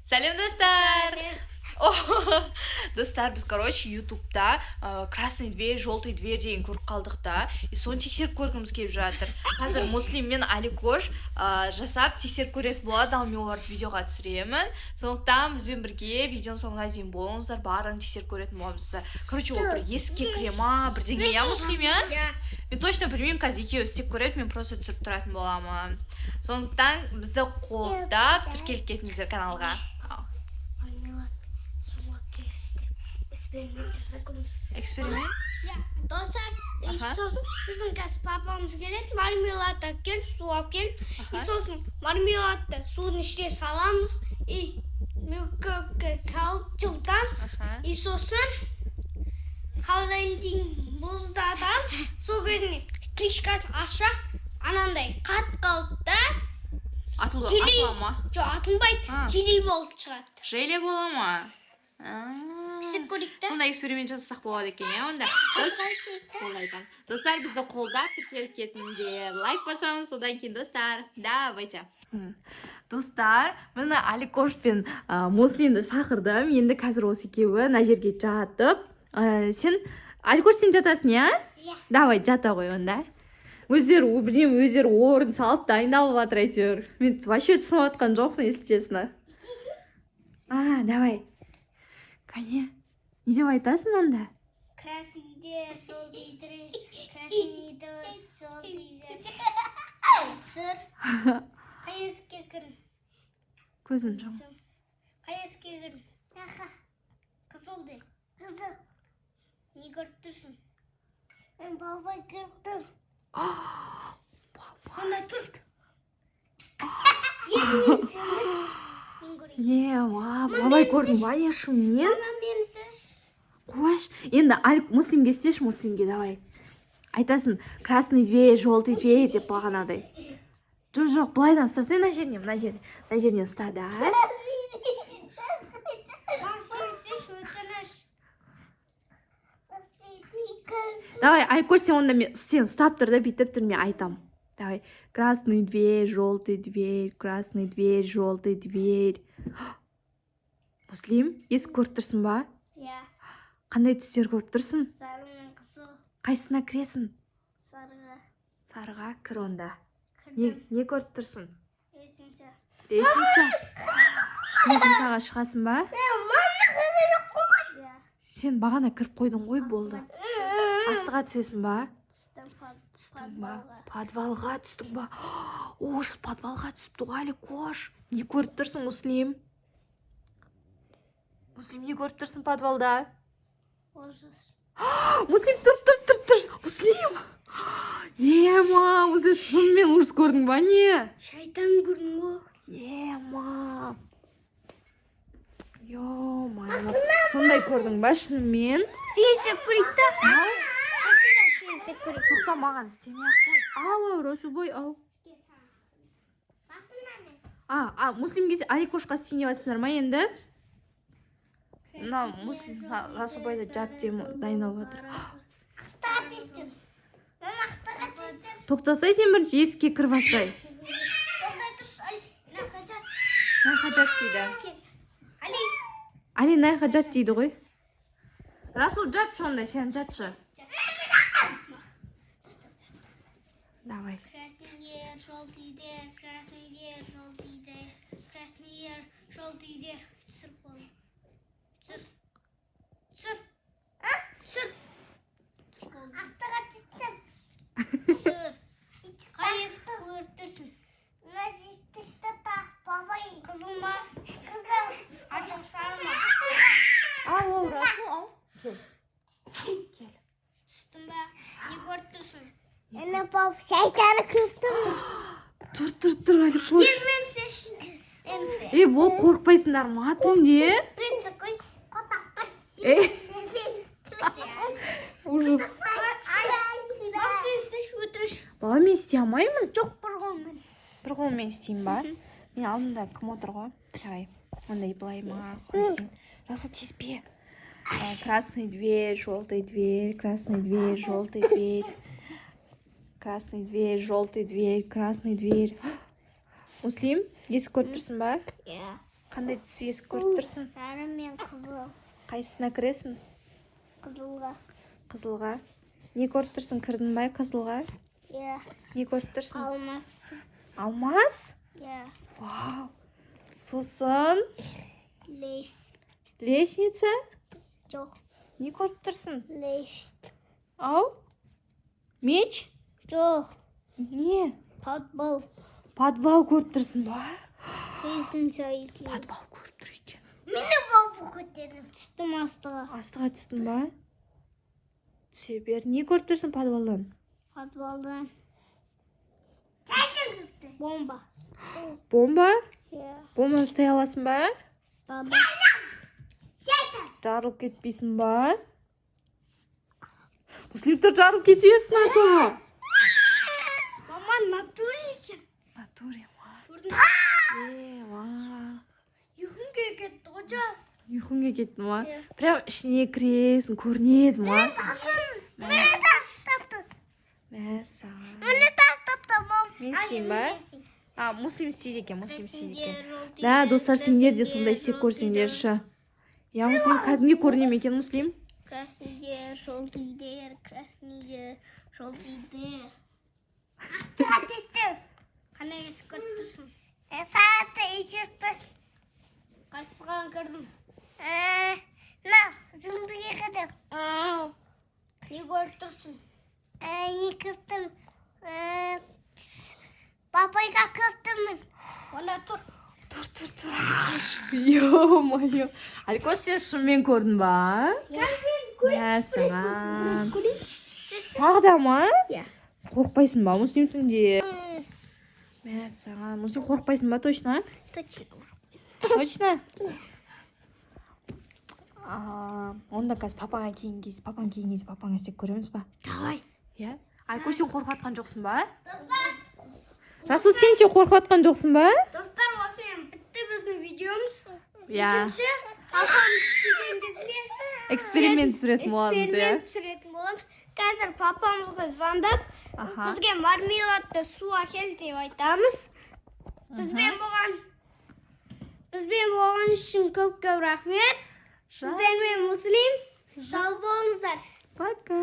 Сәлем достар! Достар, біз, короче, ютубта красный дверь, желтый дверь деген көріп қалдық та. И соны тексеріп көргіміз келіп жатыр. Қазір Муслим мен Аликош жасап тексеріп көретін болады, ал мен оларды видеоға түсіремін. Сондықтан бізбен бірге видеоның соңына дейін болыңыздар, барын тексеріп көретін боламыз. Короче, ол бір есікке кіре ма, бірдеңе, я Муслим, я? Мен точно білмеймін, қазір екеуі істеп көреді, мен просто түсіріп тұратын боламын. Сондықтан бізді қолдап тіркеліп кетіңіздер каналға. Эксперимент? Достар, сосын біздің қазір папамыз келеді, мармелад алып келіп, су алып келіп, и сосын мармеладты судың ішіне саламыз, и мөлкөкке салып жылытамыз, и сосын холодильниктің мұздатамыз, сол кезінде крышкасын ашсақ, анандай қат қалды да, Атыла ма? жоқ, атылмайды, желе болып шығады. Желе бола ма? Пісіп көрейік та. Сонда эксперимент жасасақ болады екен, я онда. Достар, бізді қолдап тіркеліп кетіңдер. Лайк басамыз, содан кейін достар. Давайте. Достар, міне Аликош пен Муслимді шақырдым. Енді қазір осы екеуі мына жерге жатып. Аликош, сен жатасың, я? Давай, жата ғой онда. Өздері орын салып дайындалып жатыр әйтеуір. Мен вообще түсініп жатқан жоқпын, если честно. Давай. Кәне, не деп айтасың онда? Красный дверь, желтый дверь, красный дверь, желтый дверь. Сыр. Қай есікке кірін? Көзін жом. Қай есікке кірін? Қызыл де. Қызыл. Не көріп тұрсың? Мен бабай көріп тұр. Онда тұр. Ермен сендір. Бабай көрдің ба, ешу мен? Мамам мені сеш. Қош, енді Муслимге істеш, Муслимге давай. Айтасың, красный дверь, желтый дверь деп бағанадай. Жоқ, бұлайдан ұстасай, мына жерінен ұста, да? Мам, сен сеш, өтініш. Давай, Аликош, сен ұстап тұр да, бүйтіп тұр, мен айтам. Давай, красный дверь, желтый дверь, красный дверь, желтый дверь. Муслим, есік көріп тұрсың ба? Иә. Қандай түстер көріп тұрсың? Сары мен қызыл. Қайсына кіресің? Сарыға. Сарыға кір онда. Кірдім. Не көріп тұрсың? Есінші. Лестницаға шығасың ба? Иә. Сен бағана кіріп қойдың ғой, болды. Астыға түсесің ба? Түстім Подвалға түстің ба? Ош, подвалға түсіпті ғой, Аликош. Не көріп тұрсың, Муслим? Муслим, не көріп тұрсың подвалда? Ужас. Муслим, тұр. Муслим! Ема, Муслим, шынымен ужас көрдің ба, не? Шайтан көрдің ғой. Ема. Сондай көрдің ба, шынымен? Сесіп көрейік та. Сесіп көрейік. Тоқта, маған істемей-ақ қой. Ау, Росубой, ау. Муслимге Аликошқа істейіне бассыңдар ма енді? Муслим Расубайды жат дем дайындалып жатыр. Ақтаға тестім. Мен ақтаға тестім. Тоқтасай, сен бірінші есікке кір бастай. Тоқтай тұршы. Найқа жат дейді. Али. Найқа жат дейді ғой. Расул, жат сонда, сен жатшы. Давай. Красный дверь, желтый дверь, красный дверь, желтый дверь, красный дверь, желтый дверь. Сыр бол. Сыр. Сыр бол. Ақтаға түстім. Сыр. Қай есік көріп тұрсың? Мына есікті бабай. Қызыл ма? Қызыл. Ашық сары ма? Расул, Кел. Түстім ба? Не көріп тұрсың? Ана баб, шайтаны көріп тұрмын. Тұр, Аликош. Ермен сешін. Бол қорқпайсыңдар ма, түнде? Принцип көрейік. Қотақпас. Ужас. Бақсы істеш өтіріш. Бала, мен істей алмаймын? Жоқ, бір қолмен. Бір қолмен істеймін ба? Мен алдымда кім отыр ғой? Давай, ондай былай ма? Қойсын. Расул, теспе. Красный дверь, желтый дверь, красный дверь, желтый дверь. Красный дверь, желтый дверь, красный дверь. Муслим, есік көріп тұрсың ба? Иә. Қандай түс есік көріп тұрсың? Сары мен қызыл. Қайсысына кіресің? Қызылға. Қызылға. Не көріп тұрсың? Кірдің бай қызылға? Иә. Не көріп тұрсың? Алмас. Алмаз? Иә. Вау. Сосын Лейс. лестница? Жоқ. Не көріп тұрсың? Лейс. Ау? Меч? Жоқ. Не? Подвал. Подвал көріп тұрсың ба? Бесінші айки. Подвал көріп тұр екен. Мені бабу көтердім. Түстім астыға. Астыға түстің ба? Түсе бер. Не көріп тұрсың подвалдан? Подвалдан. Бомба. Бомба? Иә. Бомбаны ұстай аласың ба? Стадым. Жарылып кетпейсің ба? Мұслимтар жарылып кетесің ата. Мама, натуре екен. Натуре ма? Көрдің. Ва. Ұйқымға кетті ғой жас. Ұйқыңа кетті ма? Иә. Прям ішіне кіресің, көрінеді ма? Мені тас таптым. Мәссаған. Мені тас таптым, мам. Мен істеймін ба? Мұслим істейді екен, Мұслим істейді екен. Да, достар, сендер де сондай істеп көрсеңдерші. Я Мұслим кәдімге көрінем екен, Мұслим. Краснигер, желтыйдер, краснигер, желтыйдер. Қандай есік көріп тұрсың? Сағатты есікпіз. Қайсыған кірдім? Жүңбіге кірдім. Не көріп тұрсың? Не кірдім? Бабайға кірдім. Ona тұр. Тұр. Ё-моё. Аликош, сен шынымен көрдің ба? Мәссаған. Тағы да ма? Иә. Қорқпайсың ба, Мұслим түнде? Мәссаған. Мұслим қорқпайсың ба, точно? Точно? Онда қазір папаңа кейін кезде, папаңа істеп көреміз ба? Давай. Иә? Аликош, сен қорқып атқан жоқсың ба? Расул, сен че қорқып атқан жоқсың ба? Достар, осымен бітті біздің видеомыз. Иә. Екінші, папамыз келген кезде Эксперимент түсіретін боламыз, иә? эксперимент түсіретін боламыз. Қазір папамызға звондап, бізге мармеладты су әкел деп айтамыз. Бізбен болған үшін көп рахмет. Сіздермен Мұслим. Сау болыңыздар. Пока.